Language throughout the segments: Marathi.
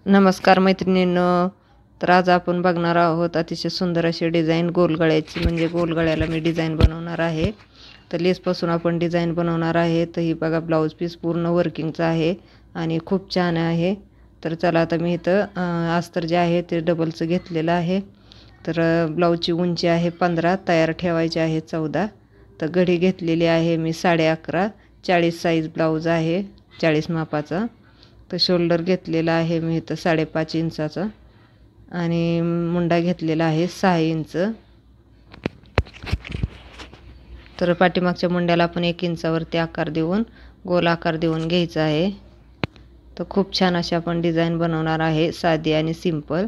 नमस्कार मैत्रिणींनो. तर आज आपण बघणार आहोत अतिशय सुंदर अशी डिझाईन गोलगळ्याची, म्हणजे गोलगळ्याला मी डिझाईन बनवणार आहे. तर लेसपासून आपण डिझाईन बनवणार आहे. तर ही बघा ब्लाऊज पीस पूर्ण वर्किंगचा आहे आणि खूप छान आहे. तर चला आता मी इथं अस्तर जे आहे ते डबलचं घेतलेलं आहे. तर ब्लाऊजची उंची आहे 15, तयार ठेवायची आहे 14. तर घडी घेतलेली आहे मी 11.5, 40 साईज ब्लाऊज आहे, 40 मापाचा. तर शोल्डर घेतलेला आहे मी इथं 5.5 इंचाचा आणि मुंडा घेतलेला आहे 6 इंच. तर पाठीमागच्या मुंड्याला आपण 1 इंचावरती आकार देऊन गोल आकार देऊन घ्यायचा आहे. तर खूप छान अशी आपण डिझाईन बनवणार आहे, साधी आणि सिंपल.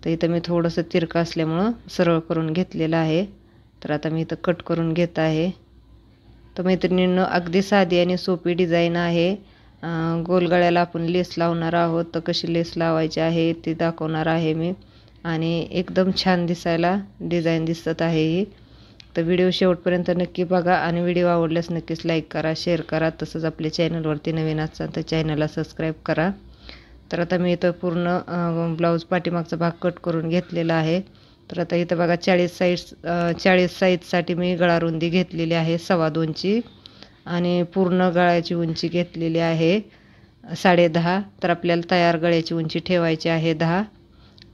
तर इथं मी थोडंसं तिरकं असल्यामुळं सरळ करून घेतलेलं आहे. तर आता मी इथं कट करून घेत आहे. तर मैत्रिणींनो, अगदी साधी आणि सोपी डिझाईन आहे. गोलगळ्याला आपण लेस लावणार आहोत. तर कशी लेस लावायची आहे ती दाखवणार आहे मी. आणि एकदम छान दिसायला डिझाईन दिसत आहे ही. तर व्हिडिओ शेवटपर्यंत नक्की बघा आणि व्हिडिओ आवडल्यास नक्कीच लाईक करा, शेअर करा. तसंच आपल्या चॅनलवरती नवीन असाल तर चॅनलला सबस्क्राईब करा. तर आता मी इथं पूर्ण ब्लाऊज पाठीमागचा भाग कट करून घेतलेला आहे. तर आता इथं बघा 40 साईजसाठी मी गळा रुंदी घेतलेली आहे 2.25ची आणि पूर्ण गळ्याची उंची घेतलेली आहे 10.5. तर आपल्याला तयार गळ्याची उंची ठेवायची आहे 10.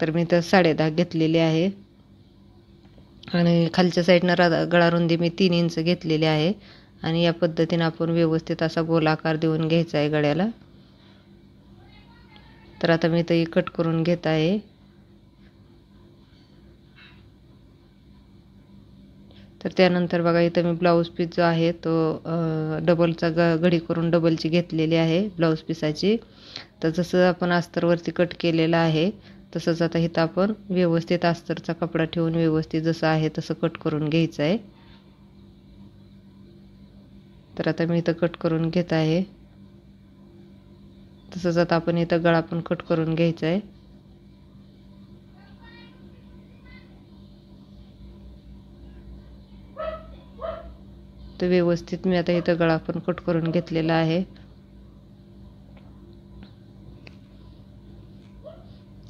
तर मी तर 10.5 घेतलेली आहे आणि खालच्या साईडनं गळा रुंदी मी 3 इंच घेतलेली आहे. आणि या पद्धतीनं आपण व्यवस्थित असा गोलाकार देऊन घ्यायचा आहे गळ्याला. तर आता मी इथं कट करून घेत आहे. तर त्यानंतर बघा इथं मी ब्लाऊज पीस जो आहे तो डबलचा घडी करून डबलची घेतलेली आहे ब्लाऊज पीसाची. तर जसं आपण अस्तरवरती कट केलेलं आहे तसंच आता इथं आपण व्यवस्थित अस्तरचा कपडा ठेवून व्यवस्थित जसं आहे तसं कट करून घ्यायचं आहे. तर आता मी इथं कट करून घेत आहे. तसंच आता आपण इथं गळा पण कट करून घ्यायचा आहे. तर व्यवस्थित मी आता इथं गळा पण कट करून घेतलेला आहे.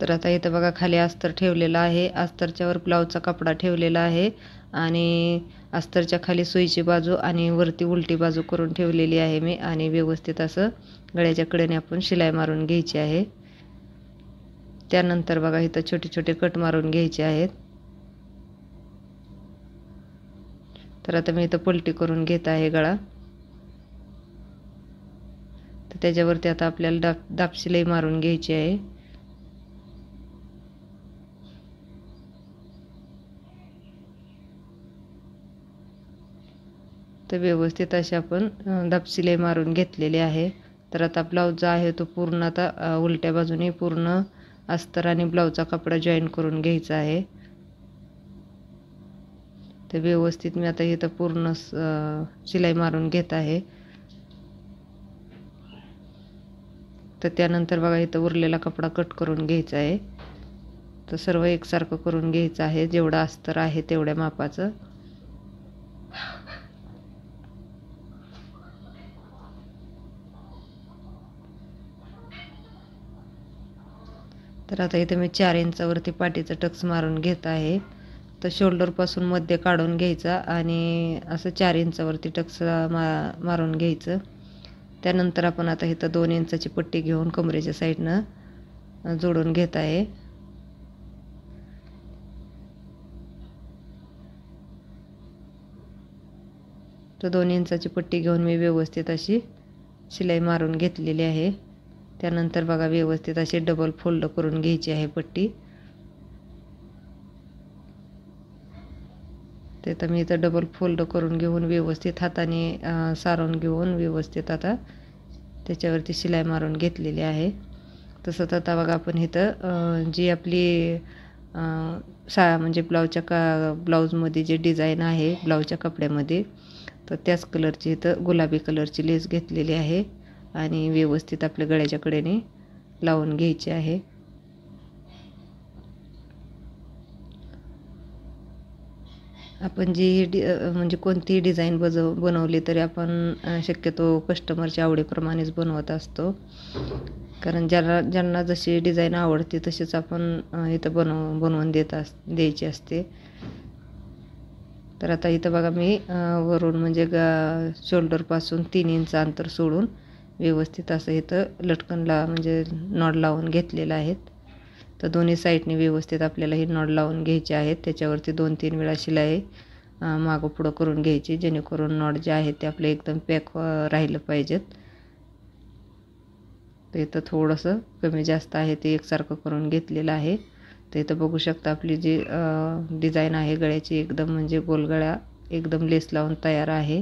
तर आता इथं बघा खाली अस्तर ठेवलेला आहे. अस्तरच्यावर ब्लाऊजचा कपडा ठेवलेला आहे आणि अस्तरच्या खाली सुईची बाजू आणि वरती उलटी बाजू करून ठेवलेली आहे मी. आणि व्यवस्थित असं गळ्याच्या कडेने आपण शिलाई मारून घ्यायची आहे. त्यानंतर बघा इथं छोटे छोटे कट मारून घ्यायचे आहेत. तर आता मी इथं पलटी करून घेत आहे गळा. तर त्याच्यावरती आता आपल्याला दाब शिलाई मारून घ्यायची आहे. तर व्यवस्थित अशी आपण दाब शिलाई मारून घेतलेली आहे. तर आता ब्लाऊज जो आहे तो पूर्ण आता उलट्या बाजूने पूर्ण अस्तर आणि ब्लाऊजचा कपडा जॉईन करून घ्यायचा आहे. तर व्यवस्थित मी आता इथं पूर्ण शिलाई मारून घेत आहे. तर त्यानंतर बघा इथं उरलेला कपडा कट करून घ्यायचा आहे. तर सर्व एकसारखं करून घ्यायचं आहे, जेवढं अस्तर आहे तेवढ्या मापाचं. तर आता इथे मी 4 इंचावरती पाठीचं टक्स मारून घेत आहे. तर शोल्डरपासून मध्य काढून घ्यायचा आणि असं 4 इंचावरती टक्स मारून घ्यायचं. त्यानंतर आपण आता इथं 2 इंचाची पट्टी घेऊन कमरेच्या साईडनं जोडून घेत आहे. तर 2 इंचाची पट्टी घेऊन मी व्यवस्थित अशी शिलाई मारून घेतलेली आहे. त्यानंतर बघा व्यवस्थित अशी डबल फोल्ड करून घ्यायची आहे पट्टी. ते तर मी इथं डबल फोल्ड करून घेऊन व्यवस्थित हाताने सारून घेऊन व्यवस्थित आता त्याच्यावरती शिलाई मारून घेतलेली आहे. तसंच आता बघा आपण इथं जी आपली म्हणजे ब्लाऊजमध्ये जे डिझाईन आहे ब्लाऊजच्या कपड्यामध्ये, तर त्याच कलरची इथं गुलाबी कलरची लेस घेतलेली आहे आणि व्यवस्थित आपल्या गळ्याच्या कडेने लावून घ्यायची आहे. आपण जी म्हणजे कोणतीही डिझाईन बनवली तरी आपण शक्यतो कस्टमरच्या आवडीप्रमाणेच बनवत असतो. कारण ज्यांना जशी डिझाईन आवडते तशीच आपण इथं बनवून द्यायची असते. तर आता इथं बघा मी वरून म्हणजे शोल्डरपासून 3 इंच अंतर सोडून व्यवस्थित असं इथं लटकनला म्हणजे नॉड लावून घेतलेलं आहेत. तर दोन्ही साईडने व्यवस्थित आपल्याला ही नॉड लावून घ्यायची आहेत. त्याच्यावरती 2-3 वेळा शिलाई मागं पुढं करून घ्यायची, जेणेकरून नॉड जे आहेत ते आपले एकदम पॅक राहिलं पाहिजेत. तर इथं थोडंसं कमी जास्त आहे ते एकसारखं करून घेतलेलं आहे. तर इथं बघू शकता आपली जी डिझाईन आहे गळ्याची एकदम म्हणजे गोलगळा एकदम लेस लावून तयार आहे.